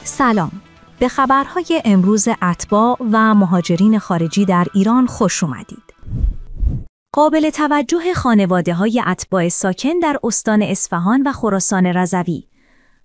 سلام. به خبرهای امروز اتباع و مهاجرین خارجی در ایران خوش اومدید. قابل توجه خانواده‌های اتباع ساکن در استان اصفهان و خراسان رضوی.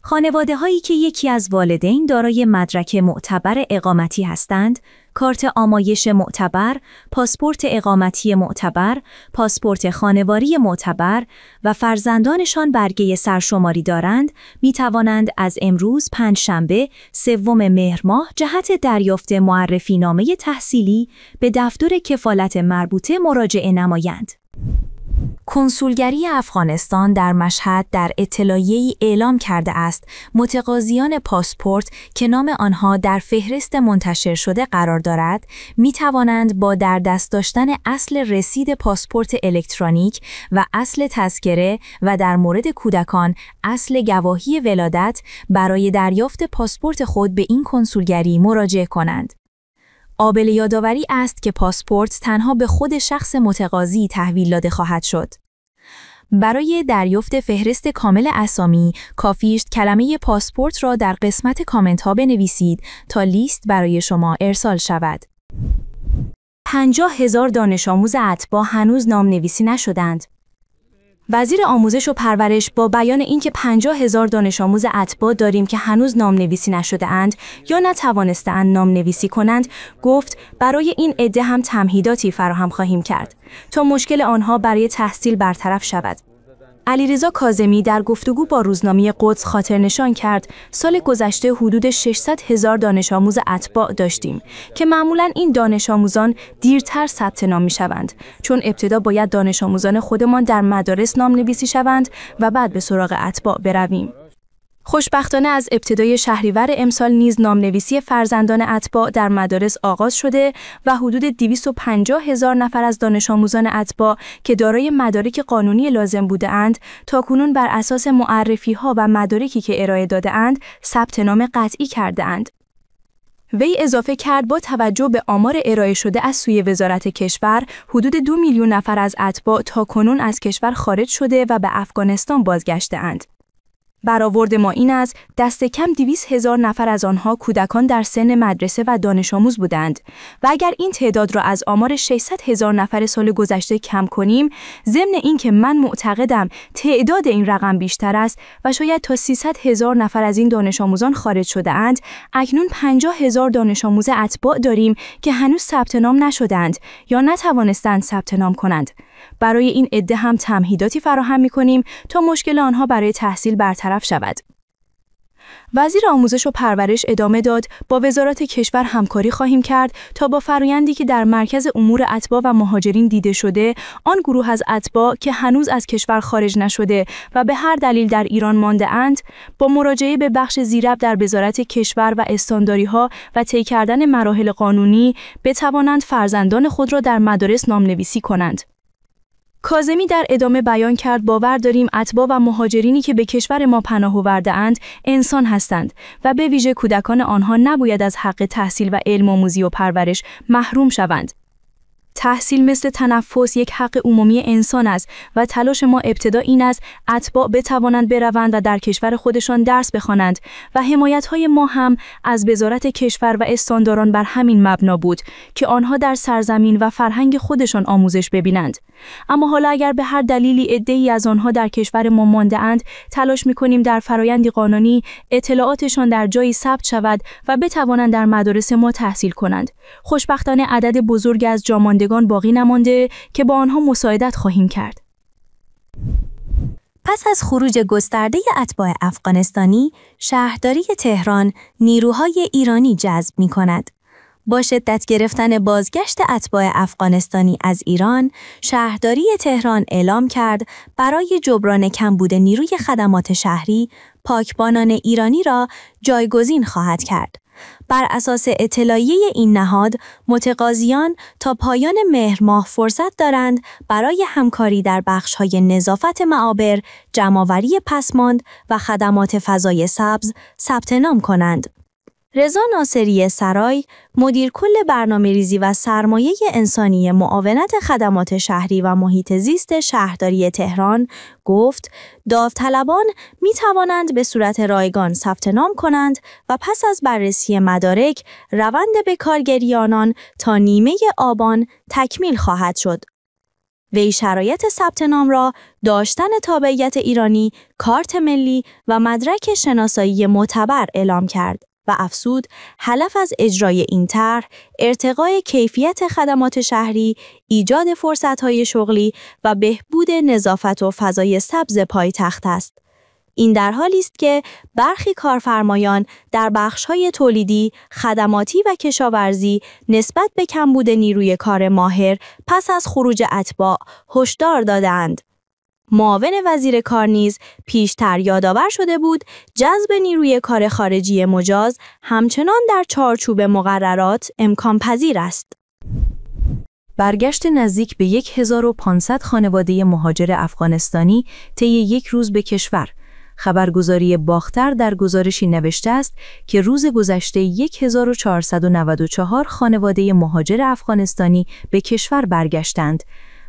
خانواده‌هایی که یکی از والدین دارای مدرک معتبر اقامتی هستند، کارت آمایش معتبر، پاسپورت اقامتی معتبر، پاسپورت خانواری معتبر و فرزندانشان برگه سرشماری دارند، می توانند از امروز پنجشنبه 3 مهر ماه جهت دریافت معرفی نامه تحصیلی به دفتر کفالت مربوطه مراجعه نمایند. کنسولگری افغانستان در مشهد در اطلاعیه‌ای اعلام کرده است متقاضیان پاسپورت که نام آنها در فهرست منتشر شده قرار دارد می توانند با در دست داشتن اصل رسید پاسپورت الکترونیک و اصل تذکره و در مورد کودکان اصل گواهی ولادت برای دریافت پاسپورت خود به این کنسولگری مراجعه کنند. قابل یادآوری است که پاسپورت تنها به خود شخص متقاضی تحویل داده خواهد شد. برای دریافت فهرست کامل اسامی، کافی است کلمه پاسپورت را در قسمت کامنت ها بنویسید تا لیست برای شما ارسال شود. 50,000 دانش آموز اتباع هنوز نام‌نویسی نشدند. وزیر آموزش و پرورش با بیان اینکه 50,000 دانش آموز اتباع داریم که هنوز نام‌نویسی نشده اند یا نتوانسته‌اند نام‌نویسی کنند، گفت برای این عده هم تمهیداتی فراهم خواهیم کرد تا مشکل آنها برای تحصیل برطرف شود. علیرضا کاظمی در گفتگو با روزنامه قدس خاطر نشان کرد سال گذشته حدود 600,000 دانش آموز اتباع داشتیم که معمولاً این دانش آموزان دیرتر ثبت نام می‌شوند، چون ابتدا باید دانش آموزان خودمان در مدارس نام‌نویسی شوند و بعد به سراغ اتباع برویم. خوشبختانه از ابتدای شهریور امسال نیز نام‌نویسی فرزندان اتباع در مدارس آغاز شده و حدود 250,000 نفر از دانش آموزان اتباع که دارای مدارک قانونی لازم بوده‌اند تاکنون بر اساس معرفی‌ها و مدارکی که ارائه داده‌اند ثبت نام قطعی کرده‌اند. وی اضافه کرد با توجه به آمار ارائه شده از سوی وزارت کشور، حدود 2 میلیون نفر از اتباع تاکنون از کشور خارج شده و به افغانستان بازگشته‌اند. برآورد ما این است دست کم 200,000 نفر از آنها کودکان در سن مدرسه و دانش آموز بودند و اگر این تعداد را از آمار 600,000 نفر سال گذشته کم کنیم، ضمن این که من معتقدم تعداد این رقم بیشتر است و شاید تا 300,000 نفر از این دانش آموزان خارج شده اند، اکنون 50,000 دانش آموز اتباع داریم که هنوز ثبت نام نشدند یا نتوانستند ثبت نام کنند. برای این عده هم تمهیداتی فراهم می‌کنیم تا مشکل آنها برای تحصیل برطرف شود. وزیر آموزش و پرورش ادامه داد با وزارت کشور همکاری خواهیم کرد تا با فرآیندی که در مرکز امور اتباع و مهاجرین دیده شده، آن گروه از اتباع که هنوز از کشور خارج نشده و به هر دلیل در ایران مانده اند، با مراجعه به بخش زیربط در وزارت کشور و استانداری‌ها و طی کردن مراحل قانونی بتوانند فرزندان خود را در مدارس نام‌نویسی کنند. کاظمی در ادامه بیان کرد باور داریم اتباع و مهاجرینی که به کشور ما پناه آورده‌اند انسان هستند و به ویژه کودکان آنها نباید از حق تحصیل و علم آموزی و پرورش محروم شوند. تحصیل مثل تنفس یک حق عمومی انسان است و تلاش ما ابتدا این است اتباع بتوانند بروند و در کشور خودشان درس بخوانند و حمایت‌های ما هم از وزارت کشور و استانداران بر همین مبنا بود که آنها در سرزمین و فرهنگ خودشان آموزش ببینند. اما حالا اگر به هر دلیلی عده‌ای از آنها در کشور ما مانده‌اند، تلاش می‌کنیم در فرایندی قانونی اطلاعاتشان در جایی ثبت شود و بتوانند در مدارس ما تحصیل کنند. خوشبختانه عدد بزرگی از جاماندگان باقی نمانده که با آنها مساعدت خواهیم کرد. پس از خروج گسترده اتباع افغانستانی، شهرداری تهران نیروهای ایرانی جذب می‌کند. با شدت گرفتن بازگشت اتباع افغانستانی از ایران، شهرداری تهران اعلام کرد برای جبران کمبود نیروی خدمات شهری، پاکبانان ایرانی را جایگزین خواهد کرد. بر اساس اطلاعیه این نهاد، متقاضیان تا پایان مهر ماه فرصت دارند برای همکاری در بخش‌های نظافت معابر، جمع‌آوری پسماند و خدمات فضای سبز ثبت نام کنند. رضا ناصری سرای، مدیر کل برنامه‌ریزی و سرمایه انسانی معاونت خدمات شهری و محیط زیست شهرداری تهران گفت داوطلبان می توانند به صورت رایگان ثبت نام کنند و پس از بررسی مدارک روند بکارگیری آنان تا نیمه آبان تکمیل خواهد شد. وی شرایط ثبت نام را داشتن تابعیت ایرانی، کارت ملی و مدرک شناسایی معتبر اعلام کرد و افزود هدف از اجرای این طرح ارتقای کیفیت خدمات شهری، ایجاد فرصت‌های شغلی و بهبود نظافت و فضای سبز پایتخت است. این در حالی است که برخی کارفرمایان در بخش‌های تولیدی، خدماتی و کشاورزی نسبت به کمبود نیروی کار ماهر پس از خروج اتباع هشدار دادند. معاون وزیر کار نیز پیشتر یادآور شده بود جذب نیروی کار خارجی مجاز همچنان در چارچوب مقررات امکان پذیر است. برگشت نزدیک به 1500 خانواده مهاجر افغانستانی طی یک روز به کشور. خبرگزاری باختر در گزارشی نوشته است که روز گذشته 1494 خانواده مهاجر افغانستانی به کشور برگشتند.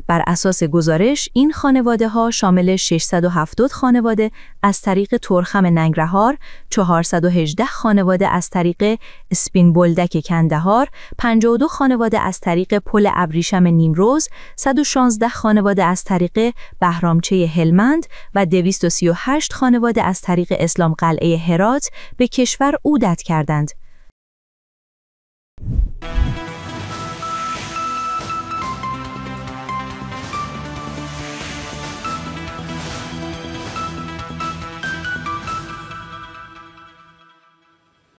بر اساس گزارش این خانواده‌ها شامل 670 خانواده از طریق ترخم ننگرهار، 418 خانواده از طریق اسپین بولدک کندهار، 52 خانواده از طریق پل ابریشم نیمروز، 116 خانواده از طریق بهرامچه هلمند و 238 خانواده از طریق اسلام قلعه هرات به کشور عودت کردند.